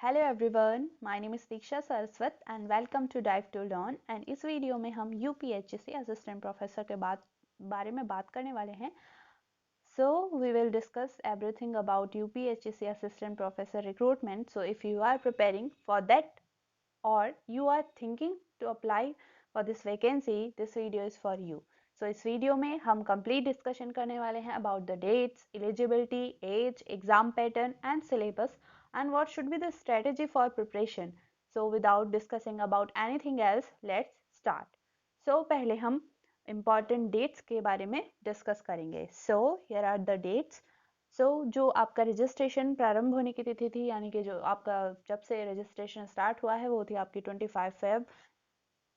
Hello everyone, my name is Diksha Saraswat and welcome to dive to learn. And इस video में हम UPHC assistant professor के बारे में बात करने वाले हैं। So we will discuss everything about UPHC assistant professor recruitment. So if you are preparing for that or you are thinking to apply for this vacancy, this video is for you. So इस video में हम complete discussion करने वाले हैं about the dates, eligibility, age, exam pattern and syllabus and what should be the strategy for preparation. So without discussing about anything else, let's start. So पहले हम important dates के बारे में डिस्कस करेंगे. So here are the dates. जो आपका registration प्रारंभ होने की तिथि थी, यानी कि जो आपका जब से रजिस्ट्रेशन स्टार्ट हुआ है वो थी आपकी 25 फेब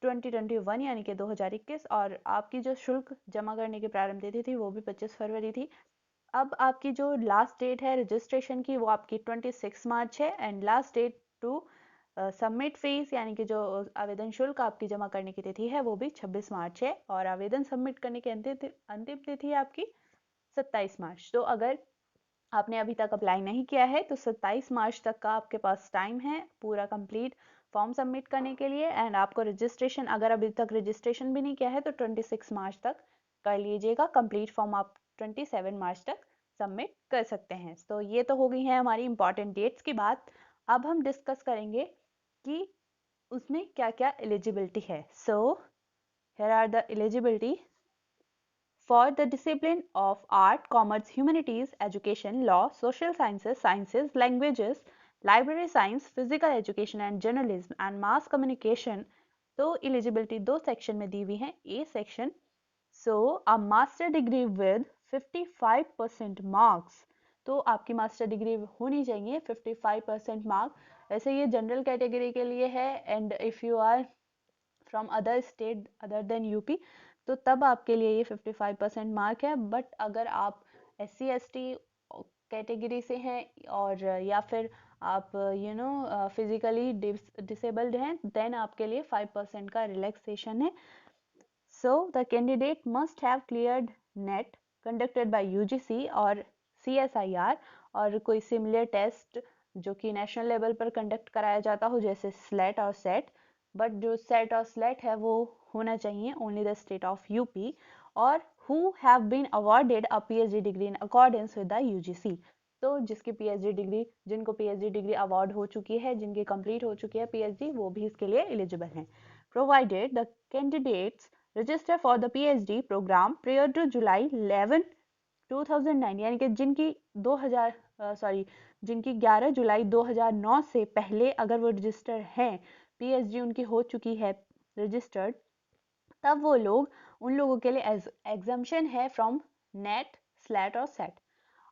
2021 यानी कि 2021, और आपकी जो शुल्क जमा करने की प्रारंभ तिथि थी वो भी 25 फरवरी थी. अब आपकी जो लास्ट डेट है रजिस्ट्रेशन की वो आपकी 26 मार्च है and last date to submit fees यानी कि जो आवेदन शुल्क आपकी जमा करने की तिथि है वो भी 26 मार्च है और आवेदन सबमिट करने की अंतिम तिथि है आपकी 27 मार्च. तो अगर आपने अभी तक अप्लाई नहीं किया है तो 27 मार्च तक का आपके पास टाइम है पूरा कंप्लीट फॉर्म सबमिट करने के लिए. एंड आपको रजिस्ट्रेशन, अगर अभी तक रजिस्ट्रेशन भी नहीं किया है तो 26 मार्च तक कर लीजिएगा. कंप्लीट फॉर्म आप 27 मार्च तक सबमिट कर सकते हैं. तो ये तो हो गई है हमारी इंपॉर्टेंट डेट्स की बात. अब हम डिस्कस करेंगे कि उसमें क्या क्या एलिजिबिलिटी है. So here are the eligibility for the discipline of art, commerce, humanities, education, law, social sciences, languages, library science, physical education and journalism and mass communication. तो एलिजिबिलिटी दो सेक्शन में दी हुई है. A section, so a master degree with 55% marks. तो आपकी master degree होनी चाहिए 55% mark. वैसे ये जनरल कैटेगरी के लिए है and if you are from other state other than UP तो तब आपके लिए ये 55% मार्क है. बट अगर आप SC ST कैटेगरी से हैं और या फिर आप फिजिकली डिसेबल्ड हैं देन आपके लिए 5% का रिलैक्सेशन है. So the candidate must have cleared net conducted by UGC और CSIR और कोई सिमिलर टेस्ट जो कि नेशनल लेवल पर कंडक्ट कराया जाता हो जैसे स्लेट और सेट. बट जो सेट और स्लेट है वो होना चाहिए only the state of UP और who have been awarded a PhD degree in accordance with the UGC. तो जिसकी PhD डिग्री, जिनको PhD डिग्री अवार्ड हो चुकी है, जिनकी कंप्लीट हो चुकी है PhD, वो भी इसके लिए एलिजिबल हैं. Provided the candidates register for the PhD programme prior to July 11 2009 यानी कि जिनकी 11 जुलाई 2009 से पहले अगर वो रजिस्टर हैं, PhD उनकी हो चुकी है रजिस्टर्ड, तब वो लोग, उन लोगों के लिए एग्जम्पशन है फ्रॉम नेट, स्लैट और सेट.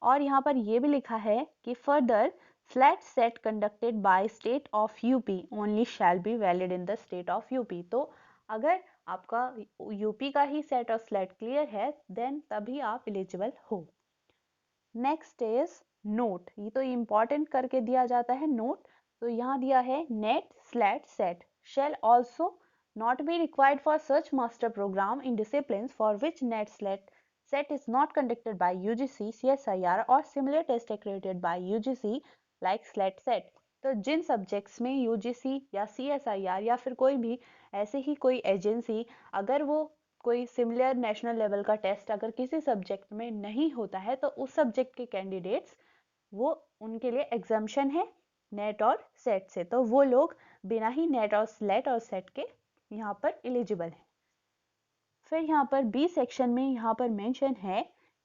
और यहाँ पर ये भी लिखा है कि further slate set conducted by state of UP only shall be valid in the state of UP. तो अगर आपका यूपी का ही सेट और स्लैट क्लियर है देन तभी आप एलिजिबल हो. Next is note. ये तो इम्पॉर्टेंट करके दिया जाता है नोट. तो यहाँ दिया है net slate set shall also not be required for such master program in disciplines for which net slat set is not conducted by UGC, CSIR or similar test accredited by UGC like SLAT set. तो जिन subjects में UGC या CSIR या फिर कोई भी ऐसे ही कोई agency, अगर वो कोई सिमिलर नेशनल लेवल का टेस्ट अगर किसी सब्जेक्ट में नहीं होता है तो उस सब्जेक्ट के कैंडिडेट्स, वो उनके लिए एग्जम्पशन है नेट और सेट से. तो वो लोग बिना ही नेट और स्लेट और सेट के यहाँ पर एलिजिबल हैं. फिर यहाँ पर बी सेक्शन में यहाँ पर मेंशन है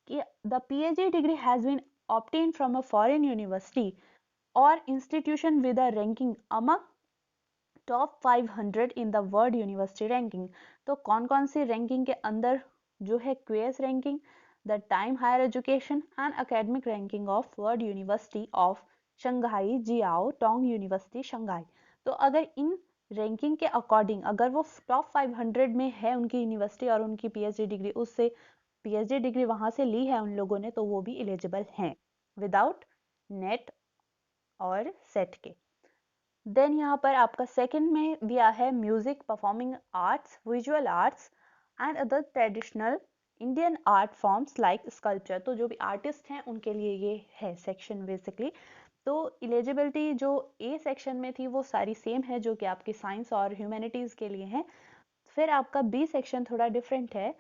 कि the PhD degree has been obtain from a foreign university और institution with a ranking among top 500 in the world university ranking. तो कौन कौन सी रैंकिंग के अंदर जो है QS ranking, the time higher education and academic ranking of world university of Shanghai Jiao Tong university Shanghai. तो अगर इन रैंकिंग के अकॉर्डिंग अगर वो टॉप 500 में है उनकी यूनिवर्सिटी और उनकी PhD डिग्री, उससे PhD डिग्री वहाँ से ली है उन लोगों ने, तो वो भी एलिजिबल हैं विदाउट नेट और सेट के. देन यहाँ पर आपका सेकंड में दिया है music, performing arts, visual arts and other traditional Indian art forms like sculpture. तो जो भी आर्टिस्ट हैं उनके लिए ये है सेक्शन बेसिकली. तो एलिजिबिलिटी जो ए सेक्शन में थी वो सारी सेम है जो कि आपकी साइंस और ह्यूमैनिटीज़ के लिए है। फिर आपका बी सेक्शन थोड़ा डिफरेंट है,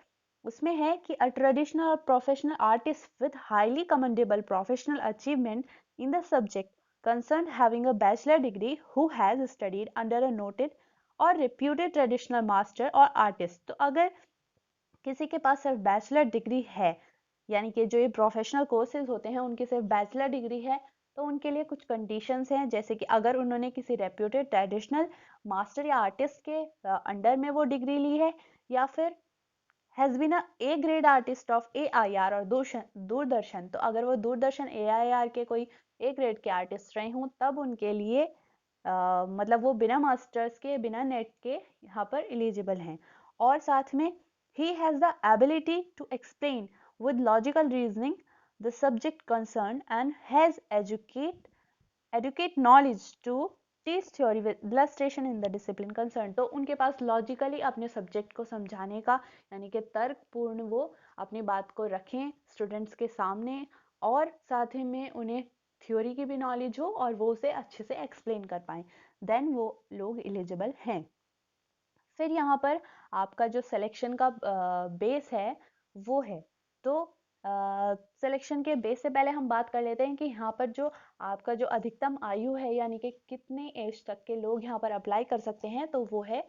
उसमें है कि अ ट्रेडिशनल और professional artist with highly commendable professional achievement in the subject concerned having a bachelor degree who has studied under a noted or reputed traditional master or artist। तो अगर किसी के पास सिर्फ बैचलर डिग्री है, यानी कि जो ये प्रोफेशनल कोर्सेज होते हैं उनकी सिर्फ बैचलर डिग्री है, तो उनके लिए कुछ कंडीशंस हैं, जैसे कि अगर उन्होंने किसी रेप्यूटेड ट्रेडिशनल मास्टर या आर्टिस्ट के अंडर में वो डिग्री ली है, या फिर has been a A grade artist of AIR और दूरदर्शन। तो अगर वो दूरदर्शन AIR के कोई ए ग्रेड के आर्टिस्ट रहे हों तब उनके लिए मतलब वो बिना मास्टर्स के बिना नेट के यहाँ पर एलिजिबल हैं। और साथ में he has the ability to explain with logical reasoning the subject concerned and has adequate knowledge to teach theory with illustration in the discipline concerned। तो उनके पास लॉजिकली अपने सब्जेक्ट को समझाने का, यानी कि तर्कपूर्ण वो अपनी बात को रखें स्टूडेंट्स के सामने, और साथ ही में उन्हें थ्योरी की भी नॉलेज हो और वो उसे अच्छे से एक्सप्लेन कर पाएं, देन वो लोग एलिजिबल हैं। फिर यहाँ पर आपका जो सिलेक्शन का बेस है वो है, तो सिलेक्शन के बेस से पहले हम बात कर लेते हैं कि यहाँ पर जो आपका जो अधिकतम आयु है, यानी कि कितने एज तक के लोग यहाँ पर अप्लाई कर सकते हैं, तो वो है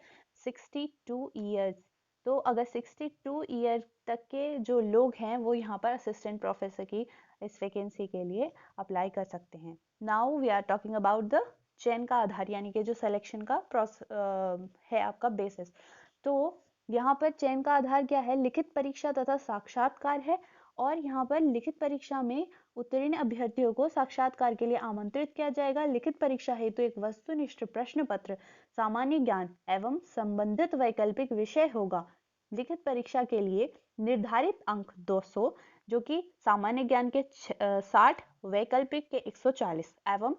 62 ईयर्स। तो अगर 62 ईयर तक के जो लोग हैं वो यहाँ पर असिस्टेंट प्रोफेसर की इस वैकेंसी के लिए अप्लाई कर सकते हैं। Now we are talking about the चयन का आधार, यानी कि जो सिलेक्शन का है आपका बेसिस। तो यहाँ पर चयन का आधार क्या है, लिखित परीक्षा तथा साक्षात्कार है। और यहाँ पर लिखित परीक्षा में उत्तीर्ण अभ्यर्थियों को साक्षात्कार के लिए आमंत्रित किया जाएगा। लिखित परीक्षा हेतु एक वस्तुनिष्ठ प्रश्न पत्र, सामान्य ज्ञान एवं संबंधित वैकल्पिक विषय होगा। लिखित परीक्षा के लिए निर्धारित अंक 200, जो कि सामान्य ज्ञान के 60, वैकल्पिक के 140 एवं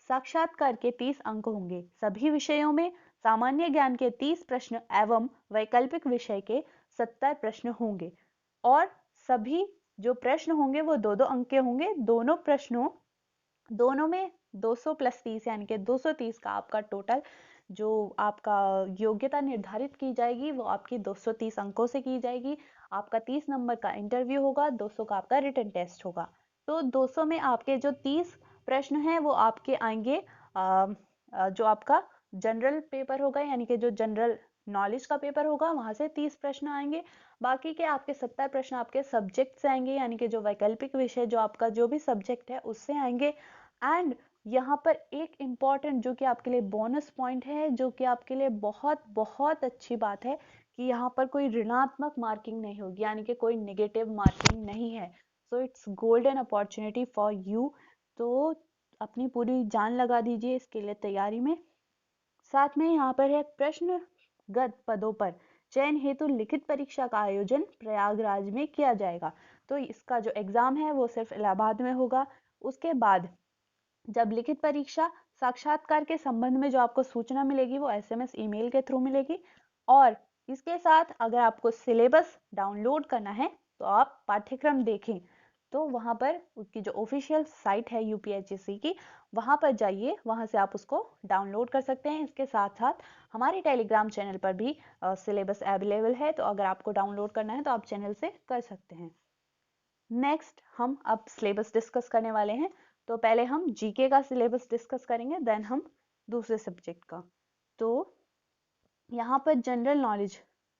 साक्षात्कार के 30 अंक होंगे। सभी विषयों में सामान्य ज्ञान के 30 प्रश्न एवं वैकल्पिक विषय के 70 प्रश्न होंगे, और सभी जो प्रश्न होंगे वो 2-2 अंक के होंगे। दोनों में 200 प्लस 30 यानी कि 230 का आपका टोटल जो आपका योग्यता निर्धारित की जाएगी वो आपकी 230 अंकों से की जाएगी। आपका 30 नंबर का इंटरव्यू होगा, 200 का आपका रिटन टेस्ट होगा। तो 200 में आपके जो 30 प्रश्न हैं वो आपके आएंगे जो आपका जनरल पेपर होगा, यानी कि जो जनरल नॉलेज का पेपर होगा वहां से 30 प्रश्न आएंगे। बाकी के आपके 70 प्रश्न आपके सब्जेक्ट से आएंगे, यानी कि जो वैकल्पिक विषय जो आपका जो भी सब्जेक्ट है उससे आएंगे। एंड यहाँ पर एक इम्पॉर्टेंट जो कि आपके लिए बोनस पॉइंट है, जो कि आपके लिए बहुत बहुत अच्छी बात है, कि यहाँ पर कोई ऋणात्मक मार्किंग नहीं होगी, यानी कि कोई नेगेटिव मार्किंग नहीं है। So it's golden opportunity for you. तो अपनी पूरी जान लगा दीजिए इसके लिए तैयारी में। साथ में यहाँ पर है प्रश्नगत पदों पर चयन हेतु लिखित परीक्षा का आयोजन प्रयागराज में किया जाएगा। तो इसका जो एग्जाम है वो सिर्फ इलाहाबाद में होगा। उसके बाद जब लिखित परीक्षा साक्षात्कार के संबंध में जो आपको सूचना मिलेगी वो SMS ईमेल के थ्रू मिलेगी। और इसके साथ अगर आपको सिलेबस डाउनलोड करना है तो आप पाठ्यक्रम देखें, तो वहां पर उसकी जो ऑफिशियल साइट है UPHSC की, वहां पर जाइए, वहां से आप उसको डाउनलोड कर सकते हैं। इसके साथ साथ हमारे टेलीग्राम चैनल पर भी सिलेबस अवेलेबल है, तो अगर आपको डाउनलोड करना है तो आप चैनल से कर सकते हैं। नेक्स्ट हम अब सिलेबस डिस्कस करने वाले हैं। तो पहले हम GK का सिलेबस डिस्कस करेंगे, देन हम दूसरे सब्जेक्ट का। तो यहाँ पर जनरल नॉलेज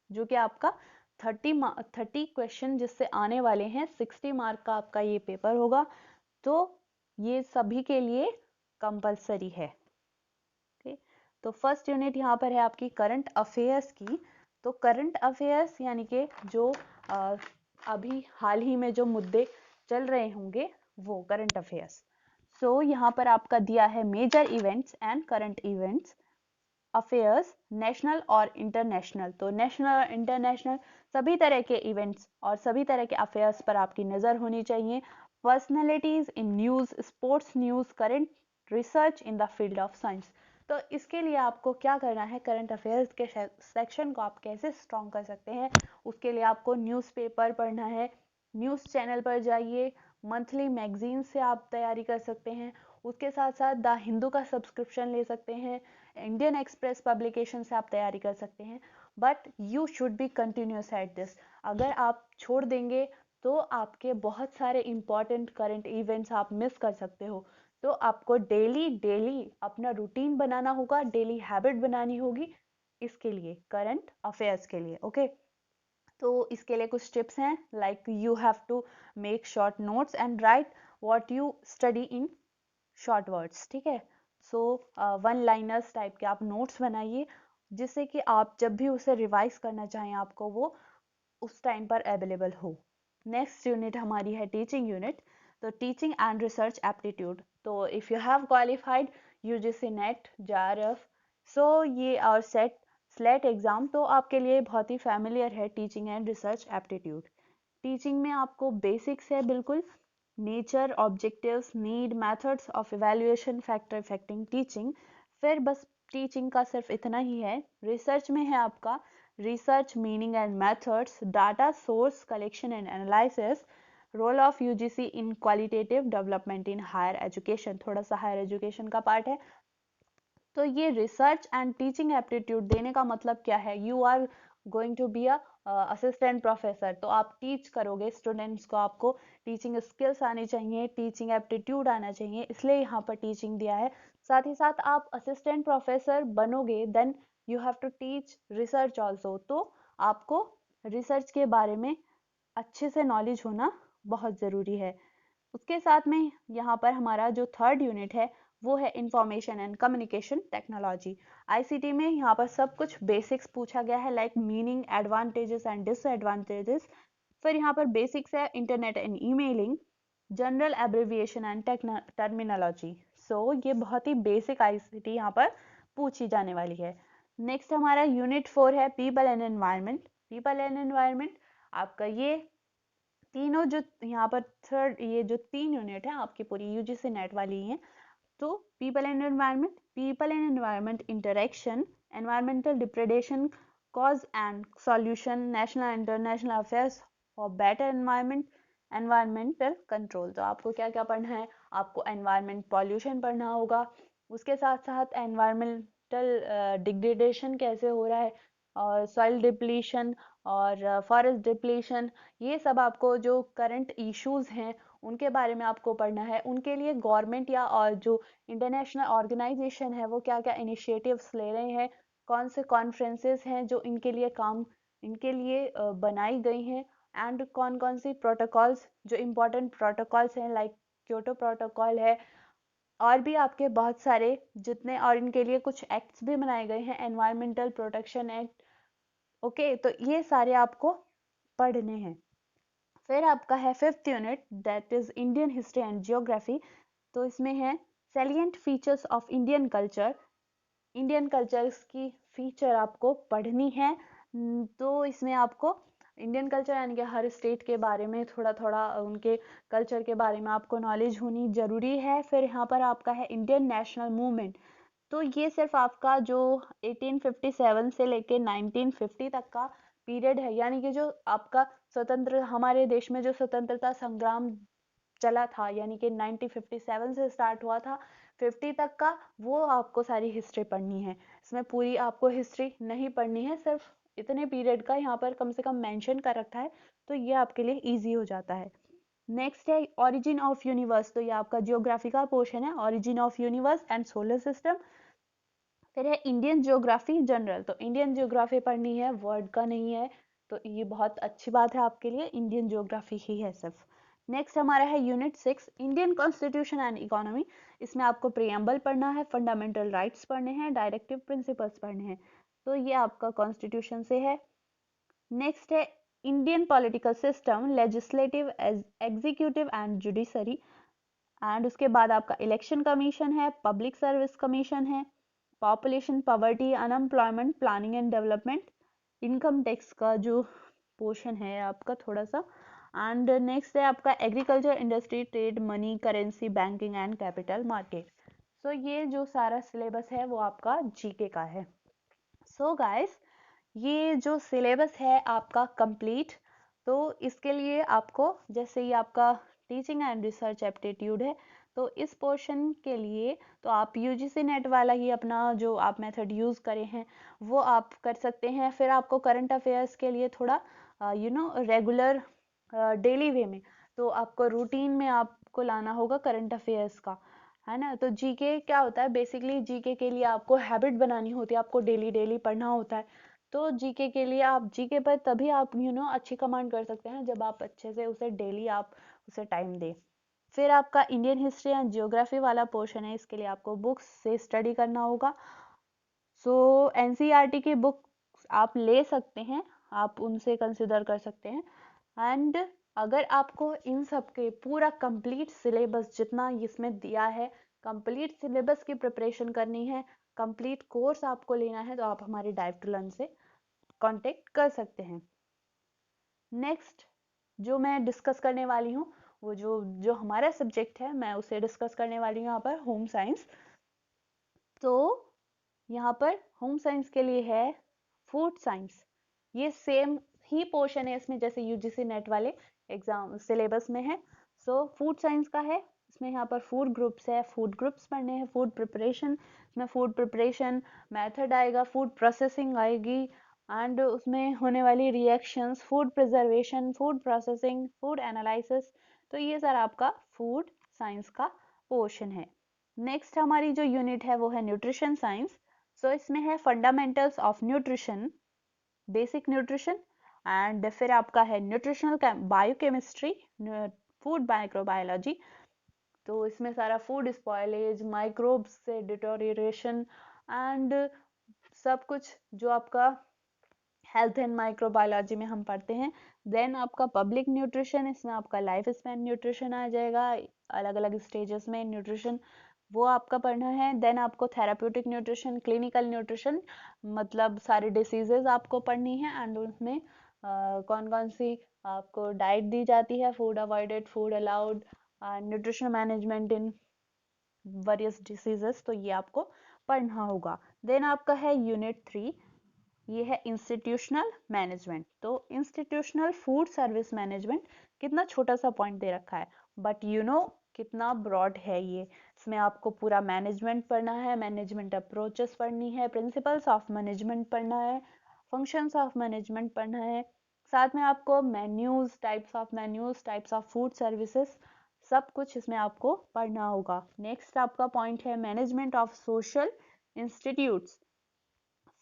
जो कि आपका 30 क्वेश्चन जिससे आने वाले हैं, 60 मार्क का आपका ये पेपर होगा। तो ये सभी के लिए कंपलसरी है। तो फर्स्ट यूनिट यहाँ पर है आपकी करंट अफेयर्स की। तो करंट अफेयर्स यानी कि जो अभी हाल ही में जो मुद्दे चल रहे होंगे वो करंट अफेयर्स। सो यहाँ पर आपका दिया है major events and current events affairs, national और इंटरनेशनल। तो नेशनल और इंटरनेशनल सभी तरह के इवेंट्स और सभी तरह के अफेयर्स पर आपकी नज़र होनी चाहिए। Personalities in news, sports news, current research in the field of science. तो इसके लिए आपको क्या करना है, करंट अफेयर्स के सेक्शन को आप कैसे स्ट्रॉन्ग कर सकते हैं, उसके लिए आपको न्यूज़पेपर पढ़ना है, न्यूज़ चैनल पर जाइए, मंथली मैगजीन से आप तैयारी कर सकते हैं। उसके साथ साथ द हिंदू का सब्सक्रिप्शन ले सकते हैं, इंडियन एक्सप्रेस पब्लिकेशन से आप तैयारी कर सकते हैं, but you should be continuous at this. अगर आप छोड़ देंगे तो आपके बहुत सारे इंपॉर्टेंट करंट इवेंट्स आप मिस कर सकते हो। तो आपको डेली डेली अपना रूटीन बनाना होगा, डेली हैबिट बनानी होगी इसके लिए, करंट अफेयर्स के लिए। ओके, तो इसके लिए कुछ टिप्स हैं, like you have to make short notes and write what you study in short words. ठीक है, सो वन लाइनर्स टाइप के आप नोट्स बनाइए, जिससे कि आप जब भी उसे रिवाइज करना चाहें आपको वो उस टाइम पर अवेलेबल हो। नेक्स्ट यूनिट हमारी है टीचिंग यूनिट। तो टीचिंग एंड रिसर्च एप्टीट्यूड, तो if you have qualified UGC NET, JRF, so ये और सेट स्लेट एग्जाम, तो आपके लिए बहुत ही फैमिलियर है teaching and research aptitude. Teaching में आपको बेसिक्स है बिल्कुल, nature, objectives, need, methods of evaluation, factor effecting teaching, फिर बस टीचिंग का सिर्फ इतना ही है। रिसर्च में है आपका research meaning and methods, data source collection and analysis, role of UGC in qualitative development in higher education, थोड़ा सा हायर एजुकेशन का पार्ट है। तो ये रिसर्च एंड टीचिंग एप्टीट्यूड देने का मतलब क्या है, you are going to be a assistant professor, तो आप टीच करोगे स्टूडेंट्स को, आपको टीचिंग स्किल्स आनी चाहिए, टीचिंग एप्टीट्यूड आना चाहिए, इसलिए यहाँ पर टीचिंग दिया है। साथ ही साथ आप असिस्टेंट प्रोफेसर बनोगे, then you have to teach research also, तो आपको रिसर्च के बारे में अच्छे से नॉलेज होना बहुत ज़रूरी है। उसके साथ में यहाँ पर हमारा जो थर्ड यूनिट है वो है information and communication technology. ICT में यहाँ पर सब कुछ बेसिक्स पूछा गया है, like meaning, advantages and disadvantages. फिर यहाँ पर बेसिक्स है internet and emailing, general abbreviation and terminology. So ये बहुत ही बेसिक आईसीटी यहाँ पर पूछी जाने वाली है। नेक्स्ट हमारा यूनिट 4 है people and environment. People and environment आपका ये तीनों जो यहाँ पर थर्ड, ये जो 3 यूनिट है आपकी पूरी यूजीसी नेट वाली हैं। तो people and environment interaction, environmental depredation, cause and solution, national international affairs for better environment, environmental control. तो आपको क्या क्या पढ़ना है, आपको एनवायरमेंट पॉल्यूशन पढ़ना होगा, उसके साथ साथ एनवायरमेंटल डिग्रेडेशन कैसे हो रहा है, और सॉइल डिप्लीशन और फॉरेस्ट डिप्लीशन, ये सब आपको जो करंट इश्यूज हैं उनके बारे में आपको पढ़ना है। उनके लिए गवर्नमेंट या और जो इंटरनेशनल ऑर्गेनाइजेशन है वो क्या क्या इनिशिएटिव्स ले रहे हैं, कौन से कॉन्फ्रेंसेस हैं जो इनके लिए इनके लिए बनाई गई हैं, एंड कौन कौन सी प्रोटोकॉल्स जो इम्पोर्टेंट प्रोटोकॉल्स हैं, लाइक क्योटो प्रोटोकॉल है, और भी आपके बहुत सारे जितने, और इनके लिए कुछ एक्ट्स भी बनाए गए हैं, एनवायरमेंटल प्रोटेक्शन एक्ट। ओके, तो ये सारे आपको पढ़ने हैं। फिर आपका है 5th unit, that is Indian history and geography. तो इसमें है salient features of Indian culture, Indian cultures की फीचर आपको पढ़नी है। तो इसमें आपको इंडियन कल्चर यानी कि हर स्टेट के बारे में थोड़ा थोड़ा उनके कल्चर के बारे में आपको नॉलेज होनी जरूरी है। फिर यहाँ पर आपका है इंडियन नेशनल मूवमेंट। तो ये सिर्फ आपका जो 1857 से लेके 1950 तक का पीरियड है, यानी कि जो आपका स्वतंत्र, हमारे देश में जो स्वतंत्रता संग्राम चला था, यानी कि 1957 से स्टार्ट हुआ था 50 तक का, वो आपको सारी हिस्ट्री पढ़नी है। इसमें पूरी आपको हिस्ट्री नहीं पढ़नी है, सिर्फ इतने पीरियड का यहाँ पर कम से कम मेंशन कर रखा है, तो ये आपके लिए इजी हो जाता है। नेक्स्ट है ओरिजिन ऑफ यूनिवर्स। तो ये आपका जियोग्राफी का पोर्शन है, origin of universe and solar system. फिर है इंडियन ज्योग्राफी जनरल। तो इंडियन ज्योग्राफी पढ़नी है, वर्ड का नहीं है, तो ये बहुत अच्छी बात है आपके लिए, इंडियन ज्योग्राफी ही है सिर्फ। नेक्स्ट हमारा है unit 6 Indian constitution and economy. इसमें आपको प्रियम्बल पढ़ना है, फंडामेंटल राइट्स पढ़ने हैं, डायरेक्टिव प्रिंसिपल्स पढ़ने हैं। तो ये आपका कॉन्स्टिट्यूशन से है। नेक्स्ट है Indian political system, legislative, executive and judiciary. And उसके बाद आपका इलेक्शन कमीशन है, पब्लिक सर्विस कमीशन है, population, poverty, unemployment, planning and development, income tax का जो पोर्शन है आपका थोड़ा सा। एंड नेक्स्ट है आपका agriculture, industry, trade, money, currency, banking and capital market. So ये जो सारा सिलेबस है वो आपका जीके का है। सो गाइस, ये जो सिलेबस है आपका कंप्लीट, तो इसके लिए आपको, जैसे ये आपका टीचिंग एंड रिसर्च एप्टीट्यूड है, तो इस पोर्शन के लिए तो आप यूजीसी नेट वाला ही अपना जो आप मेथड यूज़ करे हैं वो आप कर सकते हैं। फिर आपको करंट अफेयर्स के लिए थोड़ा रेगुलर डेली वे में, तो आपको रूटीन में आपको लाना होगा करंट अफेयर्स का, है ना। तो जीके क्या होता है, बेसिकली जीके के लिए आपको हैबिट बनानी होती है, आपको डेली डेली पढ़ना होता है। तो जीके के लिए आप जीके पर तभी आप अच्छी कमांड कर सकते हैं जब आप अच्छे से उसे डेली आप उसे टाइम दें। फिर आपका इंडियन हिस्ट्री एंड जियोग्राफी वाला पोर्शन है, इसके लिए आपको बुक्स से स्टडी करना होगा। सो एनसीईआरटी की बुक आप ले सकते हैं, आप उनसे कंसिडर कर सकते हैं। एंड अगर आपको इन सब के पूरा कंप्लीट सिलेबस जितना इसमें दिया है, कंप्लीट सिलेबस की प्रिपरेशन करनी है, कंप्लीट कोर्स आपको लेना है, तो आप हमारे डाइव टू लर्न से कांटेक्ट कर सकते हैं। नेक्स्ट जो मैं डिस्कस करने वाली हूँ, वो जो जो हमारा सब्जेक्ट है मैं उसे डिस्कस करने वाली हूँ यहाँ पर, होम साइंस। तो यहाँ पर होम साइंस के लिए है फूड साइंस। ये सेम ही पोर्शन है इसमें जैसे यूजीसी नेट वाले एग्जाम सिलेबस में है। सो फूड साइंस का है, इसमें यहाँ पर फूड ग्रुप्स है, फूड ग्रुप्स पढ़ने हैं, फूड प्रिपरेशन, इसमें फूड प्रिपरेशन मेथड आएगा, फूड प्रोसेसिंग आएगी, एंड उसमें होने वाली reactions, food preservation, food processing, food analysis. तो ये सारा आपका फूड साइंस का पोर्शन है। नेक्स्ट हमारी जो यूनिट है वो है न्यूट्रिशन साइंस। सो इसमें है fundamentals of nutrition, basic nutrition, and फिर आपका है न्यूट्रिशनल बायोकेमिस्ट्री, फूड माइक्रोबायोलॉजी। तो इसमें सारा फूड स्पॉयलेज, माइक्रोब्स से डिटोरिएशन एंड सब कुछ जो आपका हेल्थ एंड माइक्रोबायोलॉजी में हम पढ़ते हैं। देन आपका पब्लिक न्यूट्रिशन, इसमें आपका लाइफ स्पैन न्यूट्रिशन आ जाएगा, अलग अलग स्टेजेस में न्यूट्रिशन वो आपका पढ़ना है। देन आपको थेराप्यूटिक न्यूट्रिशन, क्लिनिकल न्यूट्रिशन, मतलब सारे डिसीजेस आपको पढ़नी है, एंड उसमें कौन कौन सी आपको डाइट दी जाती है, food avoided, food allowed, nutrition management in various diseases, तो ये आपको पढ़ना होगा। देन आपका है यूनिट 3, ये है इंस्टीट्यूशनल मैनेजमेंट। तो इंस्टीट्यूशनल फूड सर्विस मैनेजमेंट, कितना छोटा सा पॉइंट दे रखा है, बट कितना ब्रॉड है ये। इसमें आपको पूरा मैनेजमेंट पढ़ना है, मैनेजमेंट अप्रोचेस पढ़नी है, प्रिंसिपल्स ऑफ मैनेजमेंट पढ़ना है, फंक्शंस ऑफ मैनेजमेंट पढ़ना है, साथ में आपको menus, types of food services, सब कुछ इसमें आपको पढ़ना होगा। नेक्स्ट आपका पॉइंट है management of social institutes,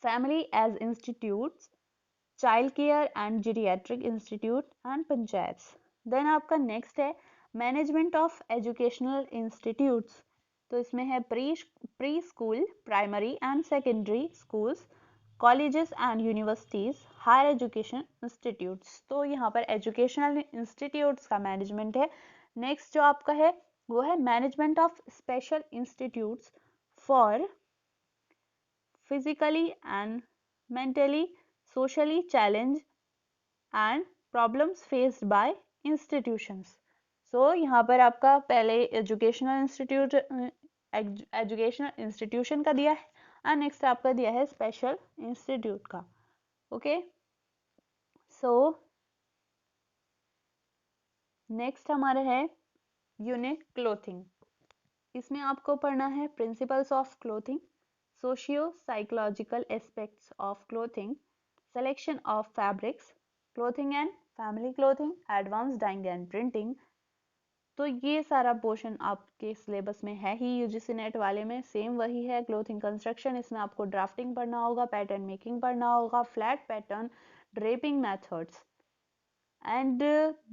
family as institutes, child care and geriatric institute and panchayats. Then आपका नेक्स्ट है मैनेजमेंट ऑफ एजुकेशनल इंस्टीट्यूट्स। तो इसमें है pre school, primary and secondary schools, colleges and universities, higher education institutes. तो यहाँ पर educational institutes का management है। नेक्स्ट जो आपका है वो है management of special institutes for physically and mentally, socially challenged and problems faced by institutions. So यहाँ पर आपका पहले एजुकेशनल इंस्टीट्यूशन का दिया है, और नेक्स्ट आपका दिया है स्पेशल इंस्टीट्यूट का। ओके, सो नेक्स्ट हमारा है यूनिट क्लोथिंग। इसमें आपको पढ़ना है principles of clothing, socio psychological aspects of clothing, selection of fabrics, clothing and family clothing, advanced dyeing and printing। तो ये सारा पोर्शन आपके सिलेबस में है ही, यूजीसी नेट वाले में सेम वही है। क्लोथिंग कंस्ट्रक्शन, इसमें आपको ड्राफ्टिंग पढ़ना होगा, पैटर्न मेकिंग पढ़ना होगा, flat pattern, draping methods, and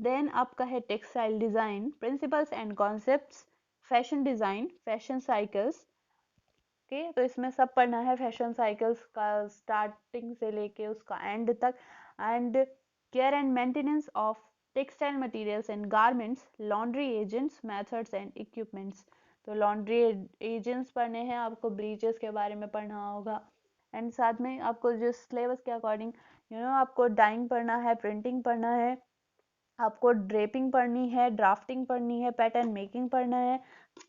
then आपका है textile design, principles and concepts, fashion design, fashion cycles. Okay, तो इसमें सब पढ़ना है, फैशन साइकिल्स का स्टार्टिंग से लेके उसका एंड तक, and care and maintenance of textile materials and garments, laundry agents, methods and equipments. तो लॉन्ड्री एजेंट्स पढ़ने हैं आपको, ब्लीचेस के बारे में पढ़ना होगा, एंड साथ में आपको जो सिलेबस के अकॉर्डिंग आपको डाइंग पढ़ना है, प्रिंटिंग पढ़ना है, आपको ड्रेपिंग पढ़नी है, ड्राफ्टिंग पढ़नी है, पैटर्न मेकिंग पढ़ना है,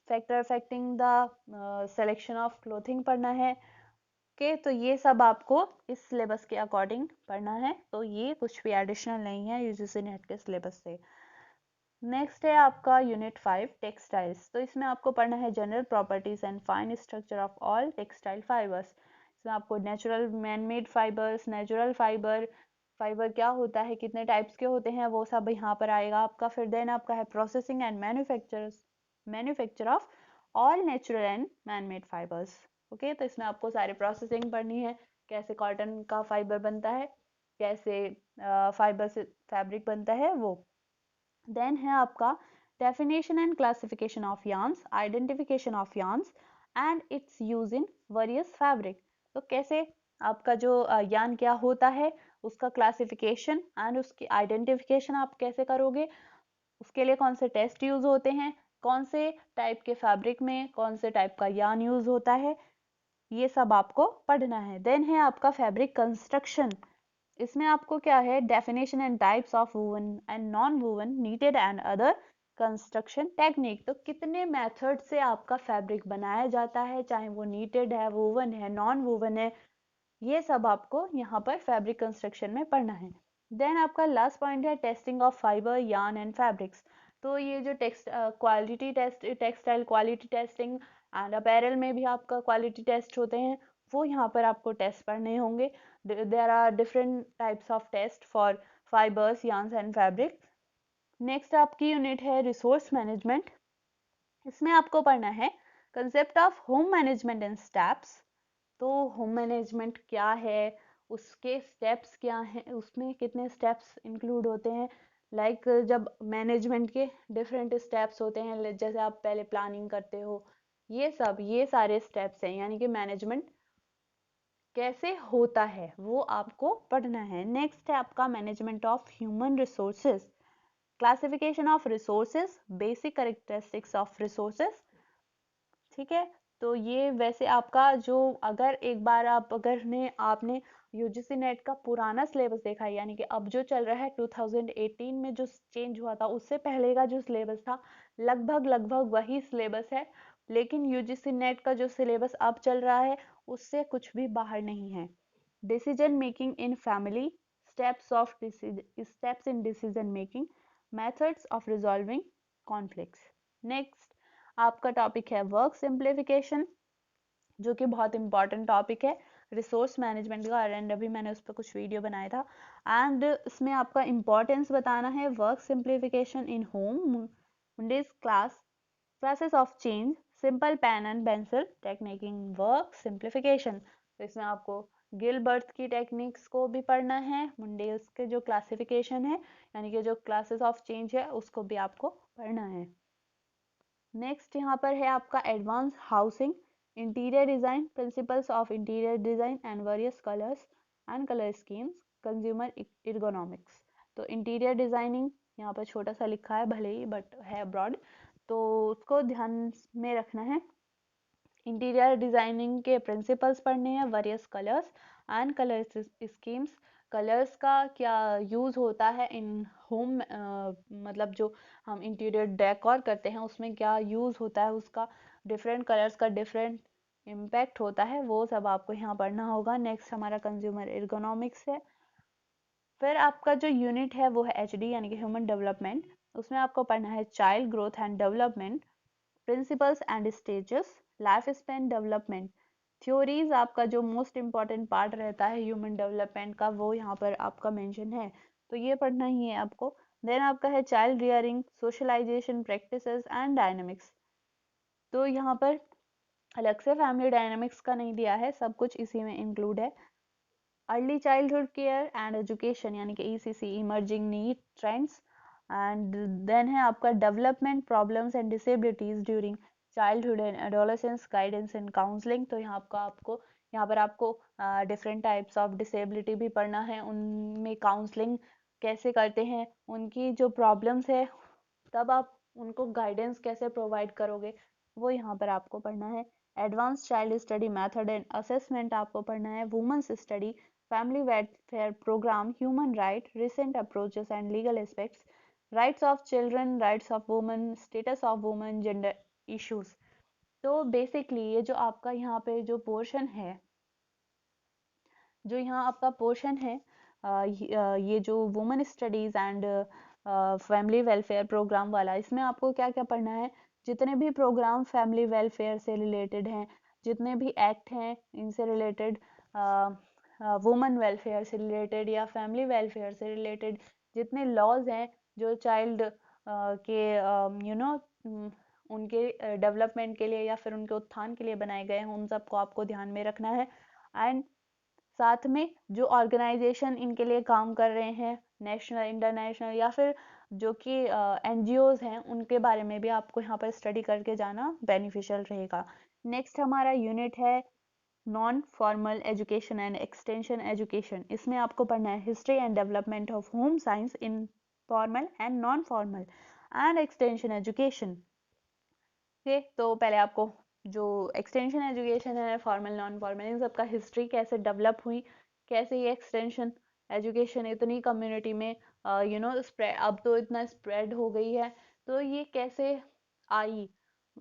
factor affecting the selection of clothing पढ़ना है। ओके, तो ये सब आपको इस सिलेबस के अकॉर्डिंग पढ़ना है, तो ये कुछ भी एडिशनल नहीं है यूजीसी नेट के सिलेबस से। नेक्स्ट है आपका यूनिट 5 टेक्सटाइल्स। तो इसमें आपको पढ़ना है general properties and fine structure of all textile fibres. इसमें आपको natural man made fibres, natural fibre, fibre क्या होता है, कितने टाइप्स के होते हैं, वो सब यहाँ पर आएगा आपका। फिर देन आपका है processing and manufacture of all natural and man made fibres. Okay, तो इसमें आपको सारे प्रोसेसिंग पढ़नी है, कैसे कॉटन का फाइबर बनता है, कैसे फाइबर से फैब्रिक बनता है वो। देन है आपका definition and classification of yarns, identification of yarns and it's use in various fabric. तो कैसे आपका जो यार्न क्या होता है, उसका क्लासिफिकेशन एंड उसकी आइडेंटिफिकेशन आप कैसे करोगे, उसके लिए कौन से टेस्ट यूज होते हैं, कौन से टाइप के फैब्रिक में कौन से टाइप का यार्न यूज होता है, ये सब आपको पढ़ना है। देन है आपका फैब्रिक कंस्ट्रक्शन। इसमें आपको क्या है, definition and types of woven and non woven needed and other construction technique. तो कितने मेथड से आपका फैब्रिक बनाया जाता है, चाहे वो नीटेड है, वूवन है, नॉन वूवन है, ये सब आपको यहाँ पर फैब्रिक कंस्ट्रक्शन में पढ़ना है। देन आपका लास्ट पॉइंट है testing of fibre, yarn and fabrics. तो ये जो quality test, textile quality testing and apparel में भी आपका क्वालिटी टेस्ट होते हैं, वो यहाँ पर आपको टेस्ट पढ़ने होंगे। There are different types of test for fibres, yarns and fabric. Next आपकी यूनिट है रिसोर्स मैनेजमेंट। इसमें आपको पढ़ना है concept of home management and steps. तो होम मैनेजमेंट क्या है, उसके स्टेप्स क्या हैं, उसमें कितने स्टेप्स इंक्लूड होते हैं। लाइक जब मैनेजमेंट के डिफरेंट स्टेप्स होते हैं, जैसे आप पहले प्लानिंग करते हो, ये सारे स्टेप्स हैं, यानी कि मैनेजमेंट कैसे होता है वो आपको पढ़ना है। नेक्स्ट है आपका management of human resources, classification of resources, basic characteristics of resources. ठीक है, तो ये वैसे आपका जो, अगर एक बार आपने यूजीसी नेट का पुराना सिलेबस देखा है, यानी कि अब जो चल रहा है 2018 में जो चेंज हुआ था, उससे पहले का जो सिलेबस था लगभग लगभग वही सिलेबस है। लेकिन यूजीसी नेट का जो सिलेबस अब चल रहा है उससे कुछ भी बाहर नहीं है। Decision making in family, steps in decision making, methods of resolving conflicts. Next आपका टॉपिक है वर्क सिंप्लीफिकेशन, जो कि बहुत इंपॉर्टेंट टॉपिक है रिसोर्स मैनेजमेंट का, एंड अभी मैंने उस पर कुछ वीडियो बनाया था। एंड इसमें आपका इंपॉर्टेंस बताना है work simplification in home, classes of change, simple pen and pencil technique in work simplification. तो इसमें आपको गिलबर्ट की टेक्निक्स को भी पढ़ना है, मुंडेस के जो क्लासिफिकेशन है, यानी कि जो क्लासेस ऑफ चेंज है, उसको भी आपको पढ़ना है। नेक्स्ट यहाँ पर है आपका advance housing, interior design, principles of interior design and various colours and colour schemes, consumer ergonomics. तो इंटीरियर डिजाइनिंग यहाँ पर छोटा सा लिखा है भले ही, बट है ब्रॉड, तो उसको ध्यान में रखना है। इंटीरियर डिजाइनिंग के प्रिंसिपल्स पढ़ने हैं, various colours and colour schemes, colours का क्या यूज होता है इन होम, मतलब जो हम इंटीरियर डेकोर करते हैं उसमें क्या यूज होता है उसका, डिफरेंट कलर्स का डिफरेंट इम्पैक्ट होता है, वो सब आपको यहाँ पढ़ना होगा। नेक्स्ट हमारा कंज्यूमर इर्गोनॉमिक्स है। फिर आपका जो यूनिट है वो है एचडी, यानी कि ह्यूमन डेवलपमेंट। उसमें आपको पढ़ना है child growth and development, principles and stages, life span development, theories. आपका जो मोस्ट इंपॉर्टेंट पार्ट रहता है ह्यूमन डेवलपमेंट का, वो यहाँ पर आपका मेंशन है, तो ये पढ़ना ही है आपको। देन आपका है child rearing, socialisation practices and dynamics. तो यहाँ पर अलग से फैमिली डायनामिक्स का नहीं दिया है, सब कुछ इसी में इंक्लूड है। Early childhood care and education, यानी कि ECC, emerging need trends. And then है आपका development problems and disabilities during childhood and adolescence, guidance and counselling. तो यहाँ पर आपको डिफरेंट टाइप्स ऑफ डिसेबिलिटी भी पढ़ना है, उनमें काउंसलिंग कैसे करते हैं, उनकी जो प्रॉब्लम्स है तब आप उनको गाइडेंस कैसे प्रोवाइड करोगे, वो यहाँ पर आपको पढ़ना है। Advance child study method and assessment आपको पढ़ना है। Women's study, family welfare programme, human right, recent approaches and legal aspects, rights of children, rights of women, status of women, gender issues. तो बेसिकली ये जो आपका यहाँ पे जो पोर्शन है, जो यहाँ आपका पोर्शन है, ये जो women studies and family welfare programme वाला, इसमें आपको क्या क्या पढ़ना है, जितने भी प्रोग्राम फैमिली वेलफेयर से रिलेटेड हैं, जितने भी एक्ट हैं इनसे रिलेटेड, वुमेन वेलफेयर से रिलेटेड या फैमिली वेलफेयर से रिलेटेड जितने लॉज हैं जो चाइल्ड के उनके डेवलपमेंट के लिए या फिर उनके उत्थान के लिए बनाए गए हैं, उन सबको आपको ध्यान में रखना है। एंड साथ में जो ऑर्गेनाइजेशन इनके लिए काम कर रहे हैं, नेशनल इंटरनेशनल या फिर जो कि एनजीओज हैं, उनके बारे में भी आपको यहाँ पर स्टडी करके जाना बेनिफिशियल रहेगा। नेक्स्ट हमारा यूनिट है non formal education and extension education. इसमें आपको पढ़ना है history and development of home science in formal and non formal and extension education. तो पहले आपको जो एक्सटेंशन एजुकेशन है, फॉर्मल नॉन फॉर्मल, इन सब का हिस्ट्री कैसे डेवलप हुई, कैसे ये एक्सटेंशन एजुकेशन इतनी कम्युनिटी में स्प्रेड, अब तो इतना स्प्रेड हो गई है, तो ये कैसे आई,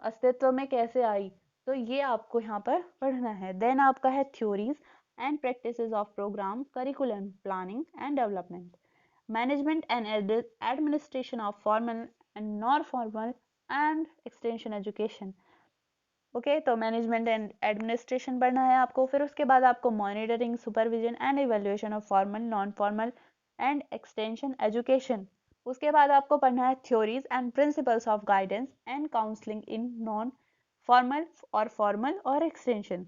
अस्तित्व में कैसे आई, तो ये आपको यहाँ पर पढ़ना है। देन आपका है theories and practices of programme curriculum planning and development, management and administration of formal and non formal and extension education. Okay, तो मैनेजमेंट एंड एडमिनिस्ट्रेशन पढ़ना है आपको। फिर उसके बाद आपको monitoring, supervision and evaluation of formal, non formal and extension education. उसके बाद आपको पढ़ना है theories and principles of guidance and counselling in non formal और फॉर्मल और एक्सटेंशन।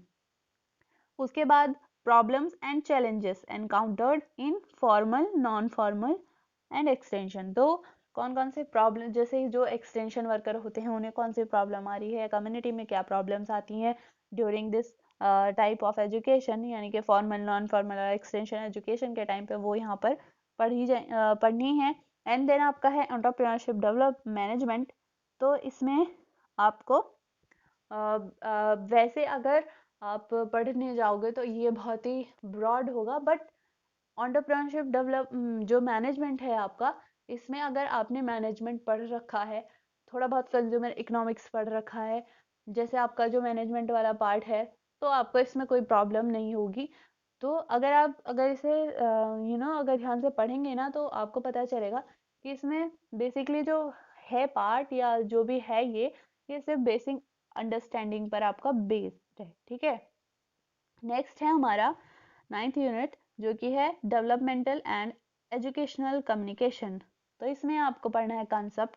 उसके बाद problems and challenges encountered in formal, non formal and extension. तो कौन कौन से प्रॉब्लम, जैसे जो एक्सटेंशन वर्कर होते हैं उन्हें कौन सी प्रॉब्लम आ रही है, कम्युनिटी में क्या प्रॉब्लम्स आती हैं during this type of education, यानी कि फॉर्मल, नॉन फॉर्मल और एक्सटेंशन एजुकेशन के टाइम पे वो यहाँ पर पढ़नी है। एंड देन आपका है एंटरप्रेन्योरशिप डेवलप मैनेजमेंट। तो इसमें आपको वैसे अगर आप पढ़ने जाओगे तो ये बहुत ही ब्रॉड होगा, बट एंटरप्रेन्योरशिप डेवलप जो मैनेजमेंट है आपका, इसमें अगर आपने मैनेजमेंट पढ़ रखा है, थोड़ा बहुत कंज्यूमर इकोनॉमिक्स पढ़ रखा है, जैसे आपका जो मैनेजमेंट वाला पार्ट है, तो आपको इसमें कोई प्रॉब्लम नहीं होगी। तो अगर इसे अगर ध्यान से पढ़ेंगे ना, तो आपको पता चलेगा कि इसमें बेसिकली जो है पार्ट या जो भी है ये सिर्फ बेसिक अंडरस्टैंडिंग पर आपका बेस्ड है। ठीक है, नेक्स्ट है हमारा 9th यूनिट, जो कि है डेवलपमेंटल एंड एजुकेशनल कम्युनिकेशन। तो इसमें आपको पढ़ना है concept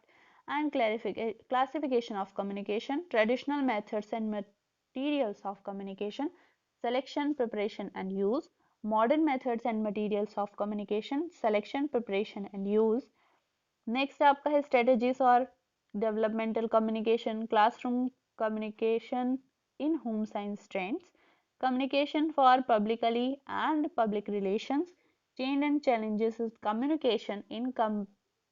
and classification of communication, traditional methods and materials of communication, selection, preparation and use, modern methods and materials of communication, selection, preparation and use. Next आपका है strategies और developmental communication, classroom communication in home science trends, communication for publicly and public relations, change and challenges in communication in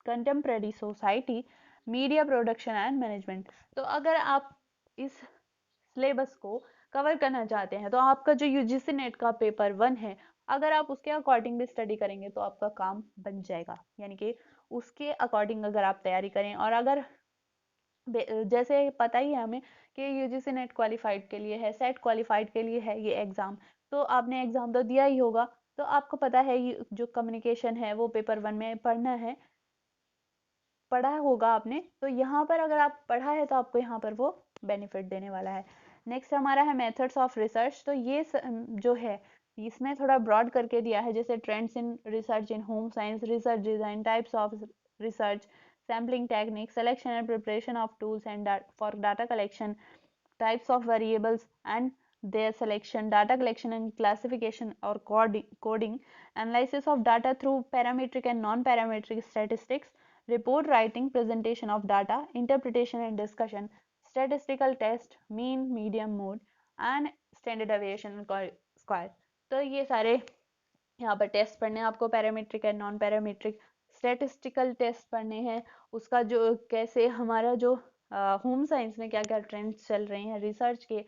contemporary society, media production and management। तो अगर आप इस syllabus को cover करना चाहते हैं, तो आपका जो यूजीसी नेट का पेपर 1 है, अगर आप उसके अकॉर्डिंग भी स्टडी करेंगे तो आपका काम बन जाएगा। यानी कि उसके अकॉर्डिंग अगर आप तैयारी करें, और अगर जैसे पता ही है हमें कि यूजीसी नेट क्वालिफाइड के लिए है, सेट क्वालिफाइड के लिए है ये एग्जाम, तो आपने एग्जाम तो दिया ही होगा, तो आपको पता है ये जो कम्युनिकेशन है वो पेपर 1 में पढ़ना है, पढ़ा होगा आपने, तो यहाँ पर अगर आप पढ़ा है तो आपको यहाँ पर वो बेनिफिट देने वाला है। नेक्स्ट हमारा है मेथड्स ऑफ रिसर्च। तो ये जो है इसमें थोड़ा ब्रॉड करके दिया है, जैसे trends in research in home science, research design, types of research, sampling technique, selection and preparation of tools and for data collection, types of variables and their selection, data collection and classification or coding, analysis of data through parametric and non-parametric statistics, report writing, presentation of data, interpretation and discussion, statistical test, mean, median, mode and standard deviation square। तो ये सारे यहाँ पर test पढ़ने हैं आपको, parametric and non parametric, statistical test पढ़ने हैं, उसका जो कैसे हमारा जो होम साइंस में क्या क्या ट्रेंड्स चल रहे हैं रिसर्च के,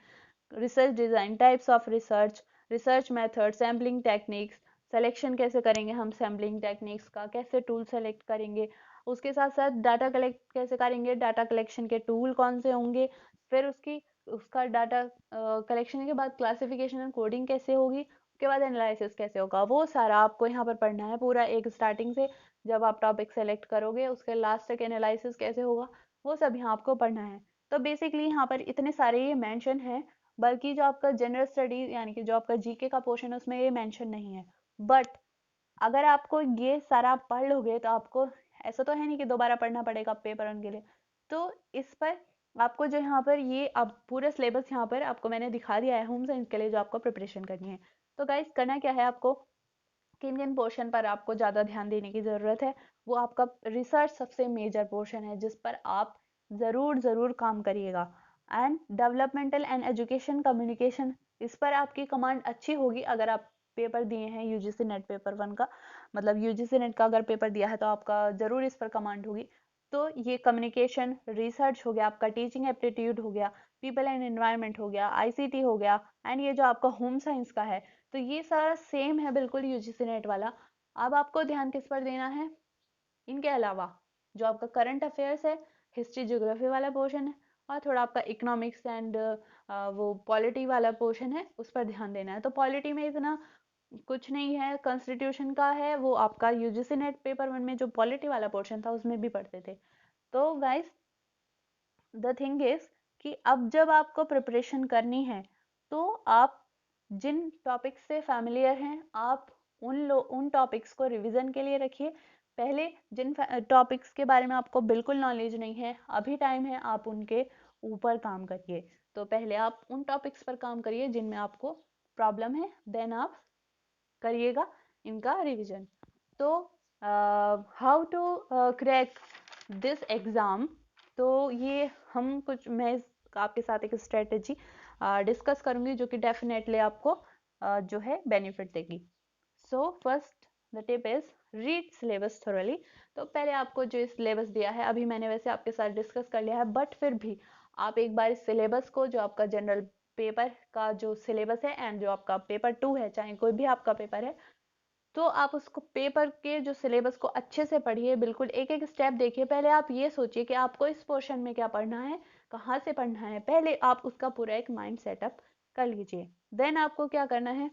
research design, types of research, research method, sampling techniques, selection कैसे करेंगे हम सैम्पलिंग टेक्निक्स का, कैसे टूल सेलेक्ट करेंगे, उसके साथ साथ डाटा कलेक्ट कैसे करेंगे, डाटा कलेक्शन के टूल कौन से होंगे, फिर उसका डाटा कलेक्शन के बाद क्लासिफिकेशन एंड कोडिंग कैसे होगी, उसके बाद एनालिसिस कैसे होगा वो सारा आपको यहाँ पर पढ़ना है पूरा, एक स्टार्टिंग से जब आप टॉपिक सेलेक्ट करोगे उसके लास्ट तक एनालिसिस कैसे होगा वो सब यहाँ आपको पढ़ना है। तो बेसिकली यहाँ पर इतने सारे ये मेंशन है, बल्कि जो आपका जनरल स्टडी यानी कि जो आपका जीके का पोर्शन है उसमें ये मेंशन नहीं है। बट अगर आपको ये सारा आप पढ़ लोगे तो आपको ऐसा तो है नहीं कि दोबारा पढ़ना पड़ेगा पेपर वन के लिए। तो इस पर आपको जो यहाँ पर ये अब पूरा सिलेबस यहाँ पर आपको मैंने दिखा दिया है होम साइंस के लिए जो आपको प्रिपरेशन करनी है। तो गाइस करना क्या है, आपको किन किन पोर्शन पर आपको ज़्यादा ध्यान देने की ज़रूरत है, वो आपका रिसर्च सबसे मेजर पोर्शन है जिस पर आप ज़रूर ज़रूर काम करिएगा। And developmental and education communication, इस पर आपकी कमांड अच्छी होगी अगर आप पेपर दिए हैं यूजीसी नेट पेपर वन का, मतलब यूजीसी नेट का अगर पेपर दिया है तो आपका ज़रूर इस पर कमांड होगी। तो ये कम्युनिकेशन रिसर्च हो गया, आपका टीचिंग एप्टीट्यूड हो गया, पीपल एंड एनवायरनमेंट हो गया, आईसीटी हो गया, एंड ये जो आपका होम साइंस का है तो ये सारा सेम है बिल्कुल यूजीसी नेट वाला। अब आपको ध्यान किस पर देना है, इनके अलावा जो आपका करंट अफेयर्स है, हिस्ट्री ज्योग्राफी वाला पोर्शन है, और थोड़ा आपका इकोनॉमिक्स एंड वो पॉलिटी वाला पोर्शन है उस पर ध्यान देना है। तो पॉलिटी में इतना कुछ नहीं है, कॉन्स्टिट्यूशन का है, वो आपका यूजीसी नेट पेपर वन में जो पॉलिटी वाला पोर्शन था उसमें भी पढ़ते थे। तो गाइस द थिंग इज कि अब जब आपको प्रिपरेशन करनी है तो आप जिन टॉपिक्स से फैमिलियर हैं आप उन टॉपिक्स को रिवीजन के लिए रखिए। पहले जिन टॉपिक्स के बारे में आपको बिल्कुल नॉलेज नहीं है, अभी टाइम है, आप उनके ऊपर काम करिए। तो पहले आप उन टॉपिक्स पर काम करिए जिनमें आपको प्रॉब्लम है, देन आप करिएगा इनका रिवीजन। तो how to crack this exam, तो ये हम कुछ मैं आपके साथ एक स्ट्रेटजी डिस्कस करूंगी जो कि डेफिनेटली आपको जो है बेनिफिट देगी। So first the tip is read syllabus thoroughly. तो पहले आपको जो सिलेबस दिया है अभी मैंने वैसे आपके साथ डिस्कस कर लिया है, बट फिर भी आप एक बार इस सिलेबस को, जो आपका जनरल पेपर का जो सिलेबस है एंड जो आपका पेपर 2 है, चाहे कोई भी आपका पेपर है, तो आप उसको पेपर के जो सिलेबस को अच्छे से पढ़िए, बिल्कुल एक एक स्टेप देखिए। पहले आप ये सोचिए कि आपको इस पोर्शन में क्या पढ़ना है, कहाँ से पढ़ना है, पहले आप उसका पूरा एक माइंड सेटअप कर लीजिए। देन आपको क्या करना है,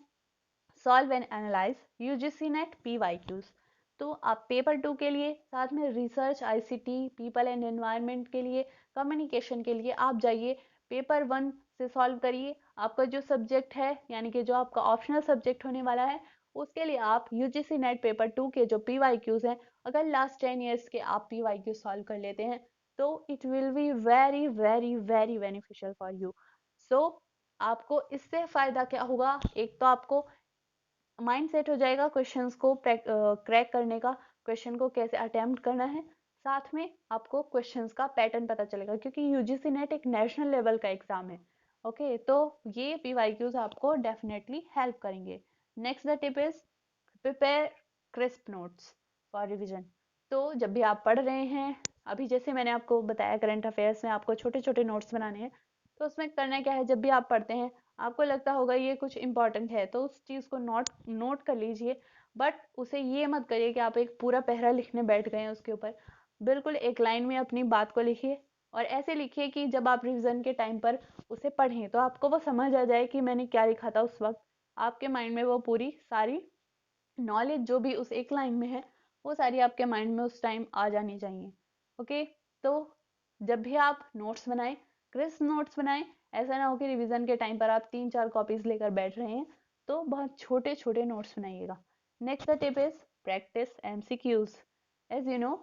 solve and analyse UGC net PYQs. तो आप पेपर 2 के लिए, साथ में research, ICT, people and environment के लिए, कम्युनिकेशन के लिए आप जाइए पेपर 1 से सॉल्व करिए। आपका जो सब्जेक्ट है यानी कि जो आपका ऑप्शनल सब्जेक्ट होने वाला है उसके लिए आप यूजीसी नेट पेपर 2 के जो पीवाईक्यूज हैं, अगर लास्ट 10 ईयर्स के आप पीवाईक्यू सॉल्व कर लेते हैं तो it will be very very very beneficial for you. So आपको इससे फायदा क्या होगा, एक तो आपको माइंड सेट हो जाएगा क्वेश्चंस को क्रैक करने का, क्वेश्चन को कैसे अटेम्प्ट करना है, साथ में आपको क्वेश्चंस का पैटर्न पता चलेगा क्योंकि यूजीसी नेट एक नेशनल लेवल का एग्जाम है। ओके, तो ये पीवाईक्यूज आपको डेफिनेटली हेल्प करेंगे। Next the tip is prepare crisp notes for revision. तो जब भी आप पढ़ रहे हैं, अभी जैसे मैंने आपको बताया करंट अफेयर्स में आपको छोटे छोटे नोट्स बनाने हैं, तो उसमें करना क्या है, जब भी आप पढ़ते हैं आपको लगता होगा ये कुछ इंपॉर्टेंट है तो उस चीज़ को नोट कर लीजिए, बट उसे ये मत करिए कि आप एक पूरा पैरा लिखने बैठ गए हैं उसके ऊपर। बिल्कुल एक लाइन में अपनी बात को लिखिए और ऐसे लिखिए कि जब आप रिविजन के टाइम पर उसे पढ़ें तो आपको वो समझ आ जाए कि मैंने क्या लिखा था उस वक्त। आपके माइंड में वो पूरी सारी नॉलेज जो भी उस एक लाइन में है वो सारी आपके माइंड में उस टाइम आ जानी चाहिए। ओके, तो जब भी आप नोट्स बनाएं, क्रिस्प नोट्स बनाएं। ऐसा ना हो कि रिवीजन के टाइम पर आप 3-4 कॉपीज लेकर बैठ रहे हैं, तो बहुत छोटे छोटे नोट्स बनाइएगा। Next tip is practice MCQs. As you know,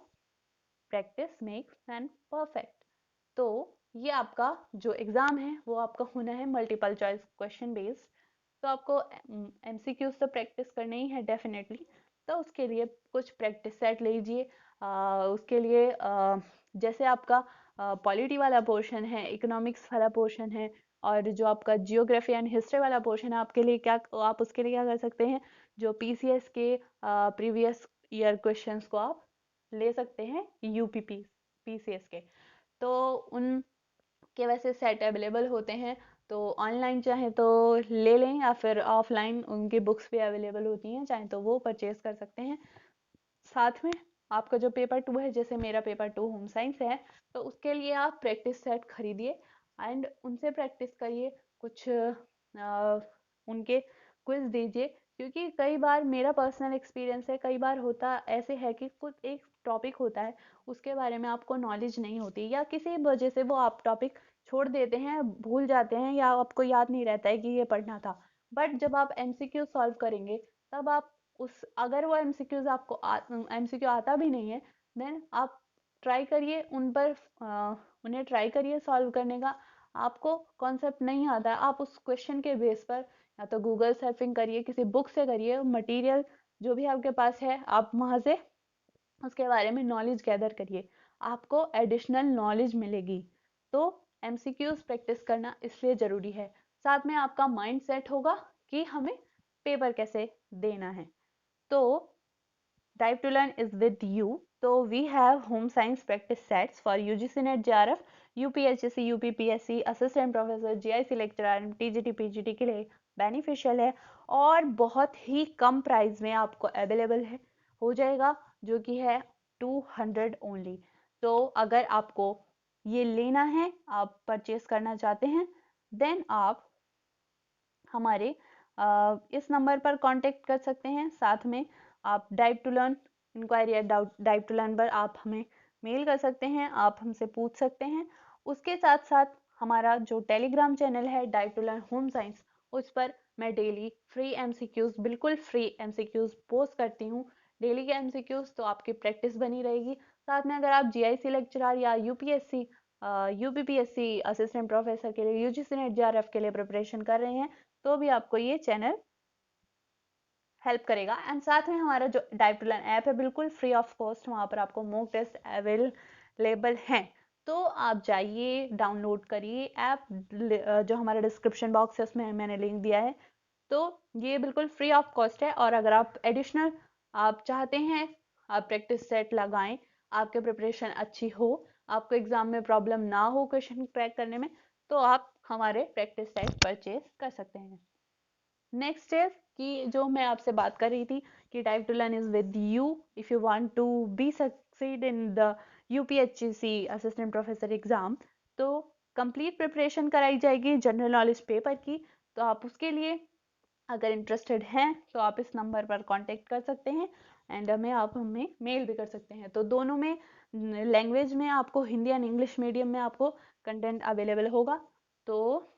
practice makes man perfect. तो ये आपका जो एग्जाम है वो आपका होना है मल्टीपल चॉइस क्वेश्चन बेस्ड। तो आपको एमसीक्यूज तो प्रैक्टिस करनी ही है डेफिनेटली। तो उसके लिए कुछ प्रैक्टिस सेट लीजिए। उसके लिए जैसे आपका पॉलिटी वाला पोर्शन है, इकोनॉमिक्स वाला पोर्शन है, और जो आपका जियोग्राफी एंड हिस्ट्री वाला पोर्शन है, आपके लिए क्या, आप उसके लिए क्या कर सकते हैं, जो पीसीएस के प्रीवियस ईयर क्वेश्चंस को आप ले सकते हैं यूपीपी पीसीएस के। तो उन के वैसे सेट अवेलेबल होते हैं, तो ऑनलाइन चाहे तो ले लें या फिर ऑफलाइन उनकी बुक्स भी अवेलेबल होती हैं, चाहे तो वो परचेज कर सकते हैं। साथ में आपका जो पेपर 2 है, जैसे मेरा पेपर 2 होम साइंस है, तो उसके लिए आप प्रैक्टिस सेट खरीदिए एंड उनसे प्रैक्टिस करिए। कुछ उनके क्विज दीजिए, क्योंकि कई बार मेरा पर्सनल एक्सपीरियंस है, कई बार होता ऐसे है कि कुछ एक टॉपिक होता है उसके बारे में आपको नॉलेज नहीं होती, या किसी वजह से वो आप टॉपिक छोड़ देते हैं, भूल जाते हैं, या आपको याद नहीं रहता है कि ये पढ़ना था। बट जब आप एमसीक्यू सॉल्व करेंगे तब आप उस, अगर वो एमसीक्यूज आपको एमसीक्यू आता भी नहीं है, देन आप ट्राई करिए उन पर, उन्हें ट्राई करिए सॉल्व करने का। आपको कॉन्सेप्ट नहीं आता है, आप उस क्वेश्चन के बेस पर या तो गूगल सर्फिंग करिए, किसी बुक से करिए, मटेरियल जो भी आपके पास है आप वहां से उसके बारे में नॉलेज गैदर करिए, आपको एडिशनल नॉलेज मिलेगी। तो एमसीक्यूज प्रैक्टिस करना इसलिए जरूरी है, साथ में आपका माइंड सेट होगा कि हमें पेपर कैसे देना है। तो Dive to Learn is with you. So we have home science practice sets for UGC NET JRF, UPHSC, UPPSC, assistant professor, GIC lecturer, TGT, PGT के लिए बेनिफिशियल है और बहुत ही कम प्राइस में आपको अवेलेबल है, हो जाएगा, जो कि है 200 ओनली। तो अगर आपको ये लेना है, आप परचेस करना चाहते हैं, देन आप हमारे इस नंबर पर कांटेक्ट कर सकते हैं। साथ में आप Dive to Learn enquiry at Dive to Learn पर आप हमें मेल कर सकते हैं, आप हमसे पूछ सकते हैं। उसके साथ साथ हमारा जो टेलीग्राम चैनल है Dive to Learn home science, उस पर मैं डेली फ्री एमसीक्यूज, बिल्कुल फ्री एमसीक्यूज पोस्ट करती हूँ। डेली के एमसीक्यूज, तो आपकी प्रैक्टिस बनी रहेगी। साथ में अगर आप जीआईसी लेक्चरर या यूपीएससी यूपीपीएससी असिस्टेंट प्रोफेसर के लिए, यूजीसी नेट जेआरएफ के लिए प्रिपरेशन कर रहे हैं, तो भी आपको ये चैनल हेल्प करेगा। एंड साथ में हमारा जो डाइव टू लर्न ऐप है, बिल्कुल फ्री ऑफ कॉस्ट, वहाँ पर आपको मॉक टेस्ट अवेलेबल हैं। तो आप जाइए, डाउनलोड करिए ऐप, जो हमारा डिस्क्रिप्शन बॉक्स है उसमें मैंने लिंक दिया है। तो ये बिल्कुल फ्री ऑफ कॉस्ट है, और अगर आप एडिशनल आप चाहते हैं, आप प्रैक्टिस सेट लगाएं, आपके प्रिपरेशन अच्छी हो, आपको एग्जाम में प्रॉब्लम ना हो क्वेश्चन क्रैक करने में, तो आप हमारे प्रैक्टिस सेट परचेज कर सकते हैं। नेक्स्ट इज कि जो मैं आपसे बात कर रही थी कि Dive to learn is with you if you want to be succeed in the UPHC assistant professor exam. तो कंप्लीट प्रिपरेशन कराई जाएगी जनरल नॉलेज पेपर की। तो आप उसके लिए अगर इंटरेस्टेड हैं तो आप इस नंबर पर कांटेक्ट कर सकते हैं, एंड हमें मेल भी कर सकते हैं। तो दोनों में लैंग्वेज में आपको, हिंदी एंड इंग्लिश मीडियम में आपको कंटेंट अवेलेबल होगा। तो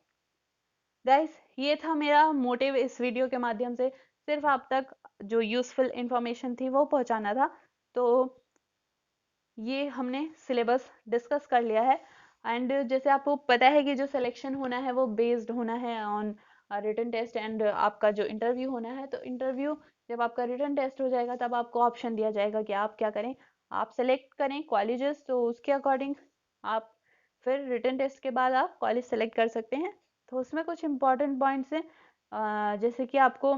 गाइस, ये था मेरा मोटिव इस वीडियो के माध्यम से, सिर्फ आप तक जो यूजफुल इंफॉर्मेशन थी वो पहुंचाना था। तो ये हमने सिलेबस डिस्कस कर लिया है, एंड जैसे आपको पता है कि जो सिलेक्शन होना है वो बेस्ड होना है ऑन रिटन टेस्ट, एंड आपका जो इंटरव्यू होना है, तो इंटरव्यू जब आपका रिटन टेस्ट हो जाएगा तब आपको ऑप्शन दिया जाएगा कि आप क्या करें, आप सेलेक्ट करें कॉलेजेस, तो उसके अकॉर्डिंग आप फिर रिटन टेस्ट के बाद आप कॉलेज सेलेक्ट कर सकते हैं। तो उसमें कुछ इंपॉर्टेंट पॉइंट्स हैं, जैसे कि आपको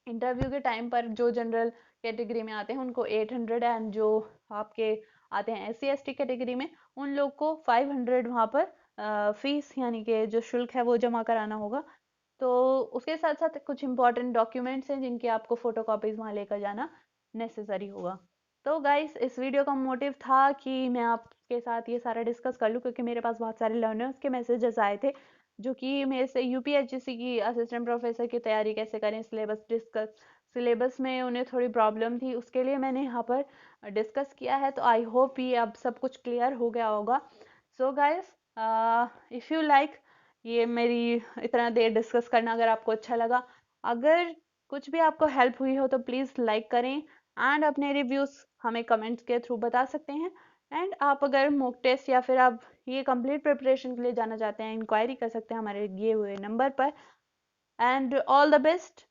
इंटरव्यू के टाइम पर जो जनरल कैटेगरी में आते हैं उनको 800, एंड जो आपके आते हैं SC ST कैटेगरी में उन लोग को 500 वहाँ पर फीस यानी कि जो शुल्क है वो जमा कराना होगा। तो उसके साथ साथ कुछ इंपॉर्टेंट डॉक्यूमेंट्स हैं जिनकी आपको फोटोकॉपीज वहाँ लेकर जाना नेसेसरी होगा। तो गाइस, इस वीडियो का मोटिव था कि मैं आपके साथ ये सारा डिस्कस कर लूँ, क्योंकि मेरे पास बहुत सारे लर्नर्स के मैसेजेस आए थे जो कि मेरे से यूपीएचसी की असिस्टेंट प्रोफेसर की तैयारी कैसे करें, सिलेबस में उन्हें थोड़ी प्रॉब्लम थी, उसके लिए मैंने यहाँ पर डिस्कस किया है। तो आई होप ये अब सब कुछ क्लियर हो गया होगा। So guys, if you like ये मेरी इतना देर डिस्कस करना, अगर आपको अच्छा लगा, अगर कुछ भी आपको हेल्प हुई हो तो प्लीज़ लाइक करें, एंड अपने रिव्यूज़ हमें कमेंट्स के थ्रू बता सकते हैं। एंड आप अगर मॉक टेस्ट या फिर आप ये कंप्लीट प्रिपरेशन के लिए जाना चाहते हैं, इंक्वायरी कर सकते हैं हमारे दिए हुए नंबर पर। And all the best.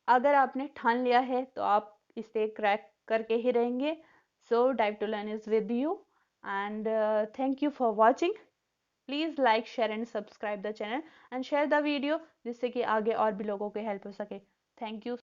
अगर आपने ठान लिया है तो आप इसे क्रैक करके ही रहेंगे। So dive to learn is with you, and thank you for watching. Please like, share and subscribe the channel, and share the video जिससे कि आगे और भी लोगों को हेल्प हो सके। Thank you.